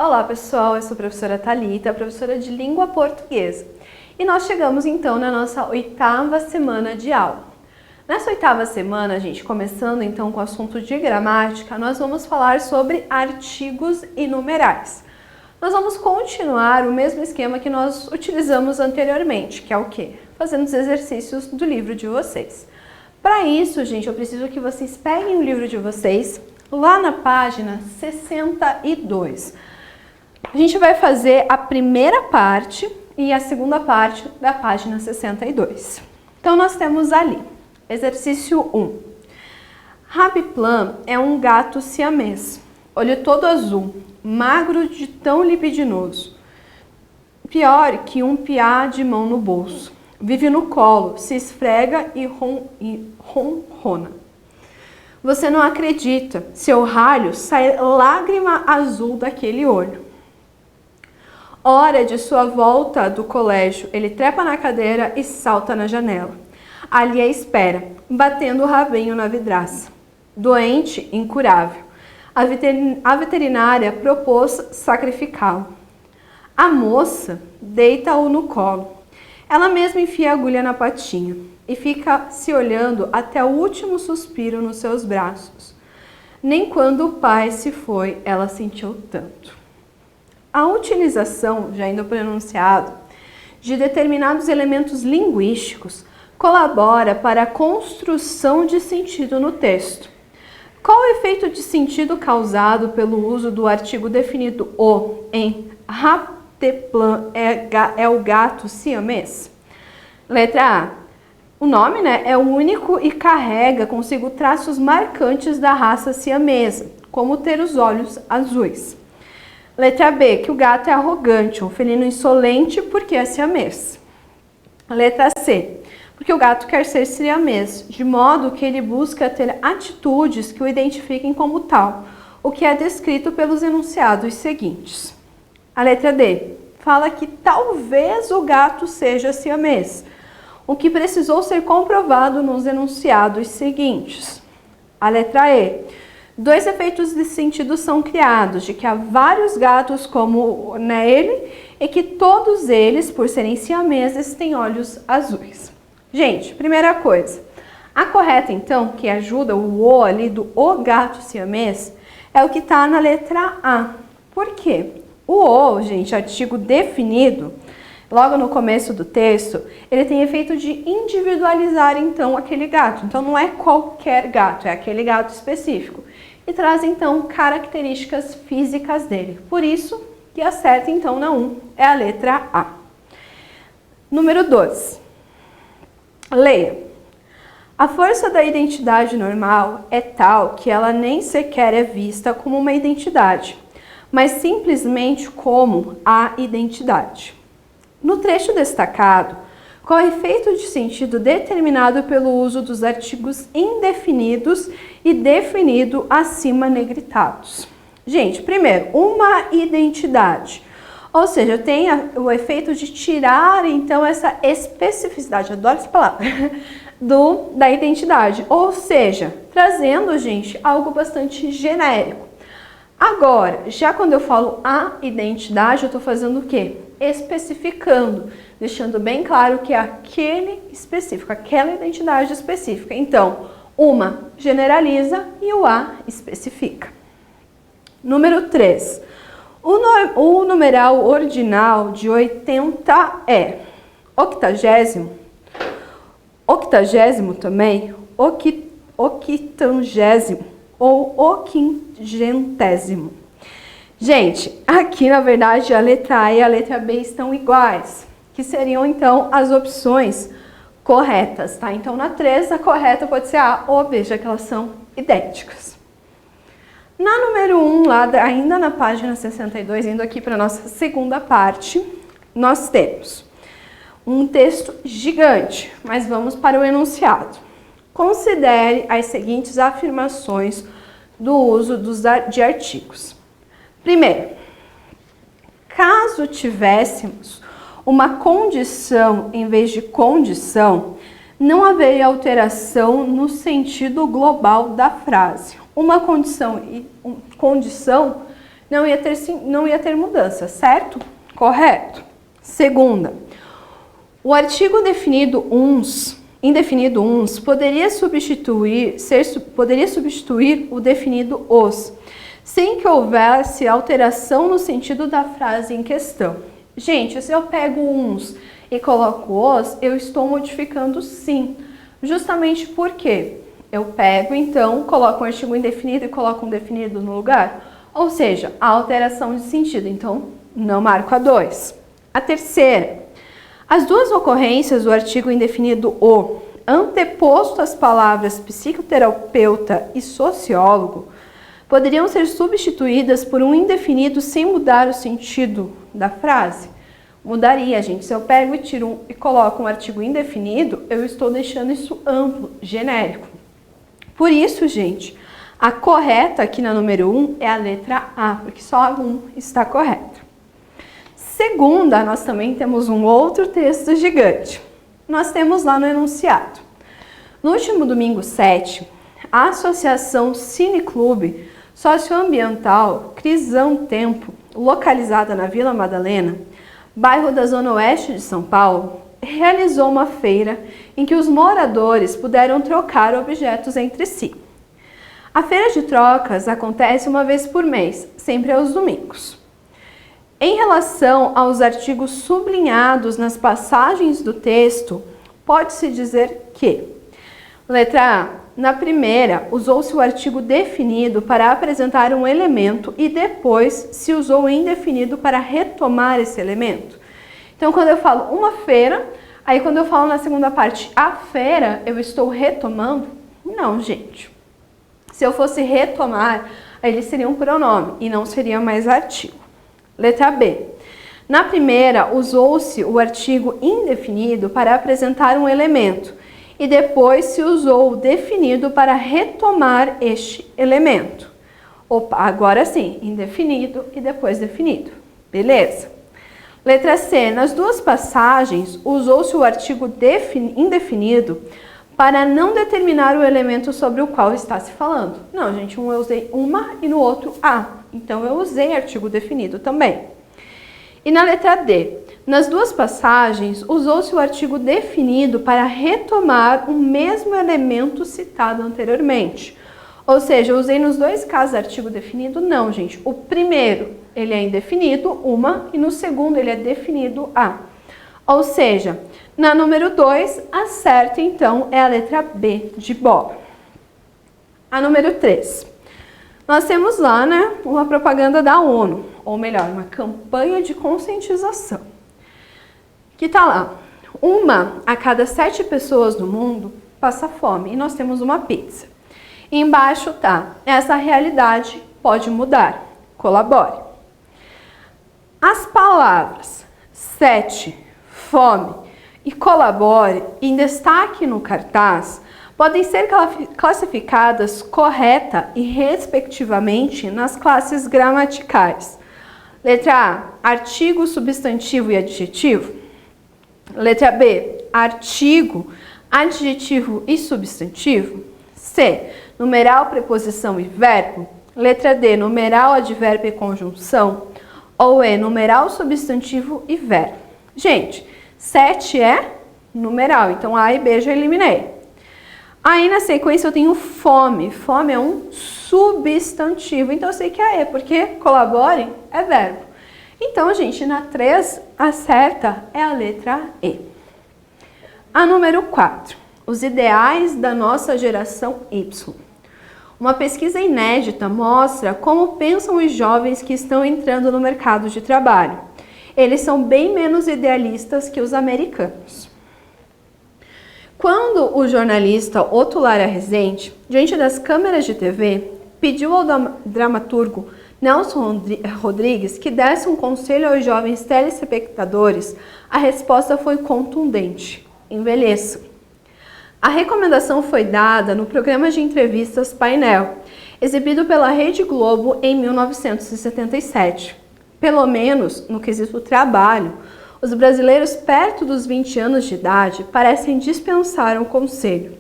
Olá pessoal, eu sou a professora Thalita, professora de língua portuguesa. E nós chegamos então na nossa 8ª semana de aula. Nessa 8ª semana, gente, começando então com o assunto de gramática, nós vamos falar sobre artigos e numerais. Nós vamos continuar o mesmo esquema que nós utilizamos anteriormente, que é o quê? Fazendo os exercícios do livro de vocês. Para isso, gente, eu preciso que vocês peguem o livro de vocês lá na página 62. A gente vai fazer a primeira parte e a segunda parte da página 62. Então, nós temos ali, exercício 1. Rabiplan é um gato siamês, olho todo azul, magro de tão libidinoso. Pior que um piá de mão no bolso. Vive no colo, se esfrega e ronrona. Você não acredita, seu ralho sai lágrima azul daquele olho. Hora de sua volta do colégio, ele trepa na cadeira e salta na janela. Ali espera, batendo o rabinho na vidraça. Doente, incurável. A veterinária propôs sacrificá-lo. A moça deita-o no colo. Ela mesma enfia a agulha na patinha e fica se olhando até o último suspiro nos seus braços. Nem quando o pai se foi, ela sentiu tanto. A utilização, já indo para o enunciado, de determinados elementos linguísticos colabora para a construção de sentido no texto. Qual o efeito de sentido causado pelo uso do artigo definido o em Rabiplan é o gato siamês? Letra A. O nome, é único e carrega consigo traços marcantes da raça siamesa, como ter os olhos azuis. Letra B, que o gato é arrogante, um felino insolente porque é siamês. Letra C, porque o gato quer ser siamês, de modo que ele busca ter atitudes que o identifiquem como tal, o que é descrito pelos enunciados seguintes. A letra D, fala que talvez o gato seja siamês, o que precisou ser comprovado nos enunciados seguintes. A letra E, dois efeitos de sentido são criados, de que há vários gatos como nele e que todos eles, por serem siameses, têm olhos azuis. Gente, primeira coisa, a correta então, que ajuda o O ali do o gato siamês, é o que está na letra A. Por quê? O O, gente, artigo definido, logo no começo do texto, ele tem efeito de individualizar então aquele gato. Então não é qualquer gato, é aquele gato específico. E traz então características físicas dele. Por isso que a certa então na 1 é a letra A. Número 2. Leia. A força da identidade normal é tal que ela nem sequer é vista como uma identidade, mas simplesmente como a identidade. No trecho destacado, qual é o efeito de sentido determinado pelo uso dos artigos indefinidos e definido acima negritados? Gente, primeiro, uma identidade. Ou seja, tem o efeito de tirar, então, essa especificidade, adoro essa palavra, da identidade. Ou seja, trazendo, gente, algo bastante genérico. Agora, já quando eu falo a identidade, eu estou fazendo o quê? Especificando, deixando bem claro que é aquele específico, aquela identidade específica. Então, uma generaliza e o a especifica. Número 3. O numeral ordinal de 80 é octagésimo também, octangésimo ou oquingentésimo. Gente, aqui na verdade a letra A e a letra B estão iguais, que seriam então as opções corretas, tá? Então na 3 a correta pode ser A ou B, já que elas são idênticas. Na número 1, lá ainda na página 62, indo aqui para a nossa segunda parte, nós temos um texto gigante, mas vamos para o enunciado. Considere as seguintes afirmações do uso de artigos. Primeiro, caso tivéssemos uma condição em vez de condição, não haveria alteração no sentido global da frase. Uma condição não ia ter mudança, certo? Correto. Segunda, o artigo indefinido uns poderia substituir o definido os, sem que houvesse alteração no sentido da frase em questão. Gente, se eu pego uns e coloco os, eu estou modificando sim. Justamente porque eu pego, então, coloco um artigo indefinido e coloco um definido no lugar. Ou seja, a alteração de sentido. Então, não marco a 2. A terceira, as duas ocorrências do artigo indefinido o, anteposto às palavras psicoterapeuta e sociólogo, poderiam ser substituídas por um indefinido sem mudar o sentido da frase? Mudaria, gente. Se eu pego e coloco um artigo indefinido, eu estou deixando isso amplo, genérico. Por isso, gente, a correta aqui na número 1 é a letra A, porque só a 1 está correta. Segunda, nós também temos um outro texto gigante. Nós temos lá no enunciado. No último domingo 7, a Associação Cineclube Socioambiental Crisão Tempo, localizada na Vila Madalena, bairro da Zona Oeste de São Paulo, realizou uma feira em que os moradores puderam trocar objetos entre si. A feira de trocas acontece uma vez por mês, sempre aos domingos. Em relação aos artigos sublinhados nas passagens do texto, pode-se dizer que: letra A, na primeira, usou-se o artigo definido para apresentar um elemento e depois se usou o indefinido para retomar esse elemento. Então, quando eu falo uma feira, aí quando eu falo na segunda parte a feira, eu estou retomando? Não, gente. Se eu fosse retomar, aí ele seria um pronome e não seria mais artigo. Letra B. Na primeira, usou-se o artigo indefinido para apresentar um elemento e depois se usou o definido para retomar este elemento. Opa, agora sim, indefinido e depois definido. Beleza? Letra C. Nas duas passagens, usou-se o artigo indefinido para não determinar o elemento sobre o qual está se falando. Não, gente, um eu usei uma e no outro a. Então, eu usei artigo definido também. E na letra D, nas duas passagens, usou-se o artigo definido para retomar o mesmo elemento citado anteriormente. Ou seja, eu usei nos dois casos artigo definido? Não, gente. O primeiro, ele é indefinido, uma, e no segundo, ele é definido, a. Ou seja, na número 2, a certa, então, é a letra B de bola. A número 3. Nós temos lá, né, uma propaganda da ONU, ou melhor, uma campanha de conscientização, que tá lá: uma a cada 7 pessoas no mundo passa fome, e nós temos uma pizza. E embaixo tá: essa realidade pode mudar, colabore. As palavras 7, fome e colabore, em destaque no cartaz, podem ser classificadas correta e respectivamente nas classes gramaticais. Letra A, artigo, substantivo e adjetivo. Letra B, artigo, adjetivo e substantivo. C, numeral, preposição e verbo. Letra D, numeral, advérbio e conjunção. Ou E, numeral, substantivo e verbo. Gente, 7 é numeral, então A e B já eliminei. Aí na sequência eu tenho fome. Fome é um substantivo, então eu sei que é E, porque colabore é verbo. Então, gente, na 3, a certa é a letra E. A número 4, os ideais da nossa geração Y. Uma pesquisa inédita mostra como pensam os jovens que estão entrando no mercado de trabalho. Eles são bem menos idealistas que os americanos. Quando o jornalista Otto Lara Rezende, diante das câmeras de TV, pediu ao dramaturgo Nelson Rodrigues que desse um conselho aos jovens telespectadores, a resposta foi contundente: envelheçam. A recomendação foi dada no programa de entrevistas Painel, exibido pela Rede Globo em 1977. Pelo menos no quesito trabalho, os brasileiros perto dos 20 anos de idade parecem dispensar um conselho.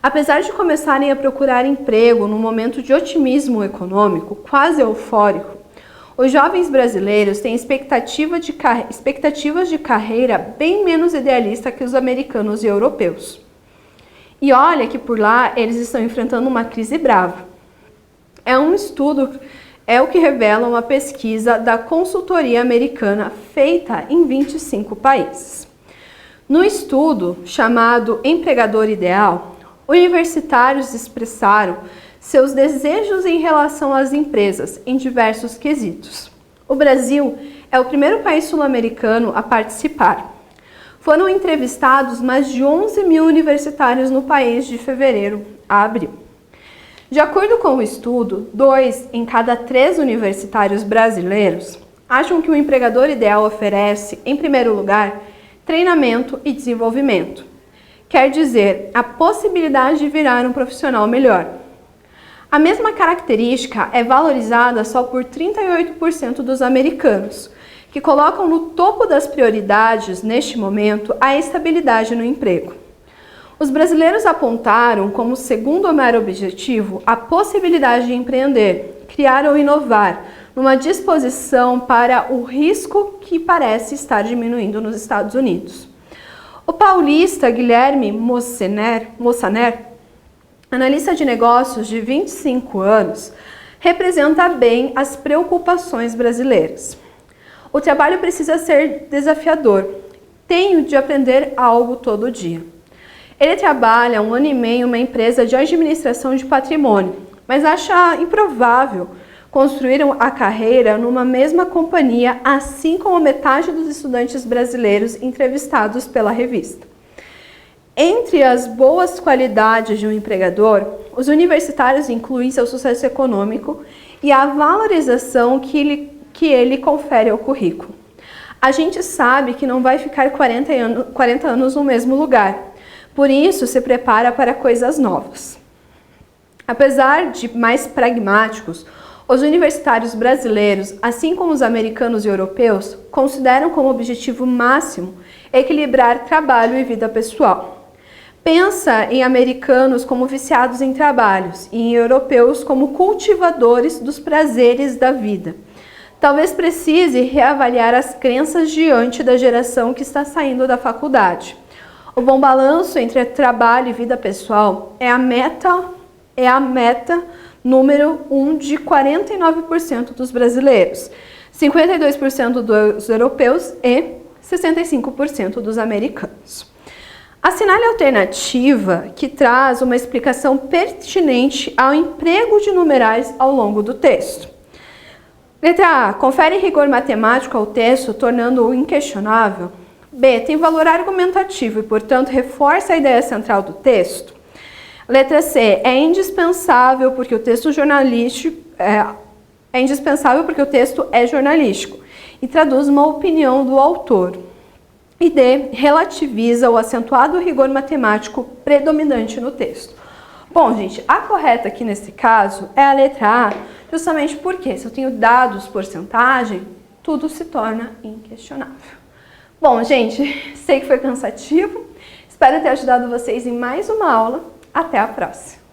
Apesar de começarem a procurar emprego num momento de otimismo econômico quase eufórico, os jovens brasileiros têm expectativas de carreira bem menos idealista que os americanos e europeus. E olha que por lá eles estão enfrentando uma crise brava. É o que revela uma pesquisa da consultoria americana feita em 25 países. No estudo, chamado Empregador Ideal, universitários expressaram seus desejos em relação às empresas em diversos quesitos. O Brasil é o primeiro país sul-americano a participar. Foram entrevistados mais de 11 mil universitários no país de fevereiro a abril. De acordo com o estudo, 2 em cada 3 universitários brasileiros acham que o empregador ideal oferece, em primeiro lugar, treinamento e desenvolvimento. Quer dizer, a possibilidade de virar um profissional melhor. A mesma característica é valorizada só por 38% dos americanos, que colocam no topo das prioridades, neste momento, a estabilidade no emprego. Os brasileiros apontaram como segundo maior objetivo a possibilidade de empreender, criar ou inovar, numa disposição para o risco que parece estar diminuindo nos Estados Unidos. O paulista Guilherme Mossaner, analista de negócios de 25 anos, representa bem as preocupações brasileiras. O trabalho precisa ser desafiador. Tenho de aprender algo todo dia. Ele trabalha 1 ano e meio em uma empresa de administração de patrimônio, mas acha improvável construir a carreira numa mesma companhia, assim como metade dos estudantes brasileiros entrevistados pela revista. Entre as boas qualidades de um empregador, os universitários incluem seu sucesso econômico e a valorização que ele confere ao currículo. A gente sabe que não vai ficar 40 anos no mesmo lugar. Por isso, se prepara para coisas novas. Apesar de mais pragmáticos, os universitários brasileiros, assim como os americanos e europeus, consideram como objetivo máximo equilibrar trabalho e vida pessoal. Pensa em americanos como viciados em trabalhos e em europeus como cultivadores dos prazeres da vida. Talvez precise reavaliar as crenças diante da geração que está saindo da faculdade. O bom balanço entre trabalho e vida pessoal é a meta número 1 de 49% dos brasileiros, 52% dos europeus e 65% dos americanos. Assinale a alternativa que traz uma explicação pertinente ao emprego de numerais ao longo do texto. Letra A. Confere rigor matemático ao texto, tornando-o inquestionável. B. Tem valor argumentativo e, portanto, reforça a ideia central do texto. Letra C. É indispensável porque o texto é jornalístico e traduz uma opinião do autor. E D. Relativiza o acentuado rigor matemático predominante no texto. Bom, gente, a correta aqui nesse caso é a letra A, justamente porque se eu tenho dados, porcentagem, tudo se torna inquestionável. Bom, gente, sei que foi cansativo, espero ter ajudado vocês em mais uma aula. Até a próxima!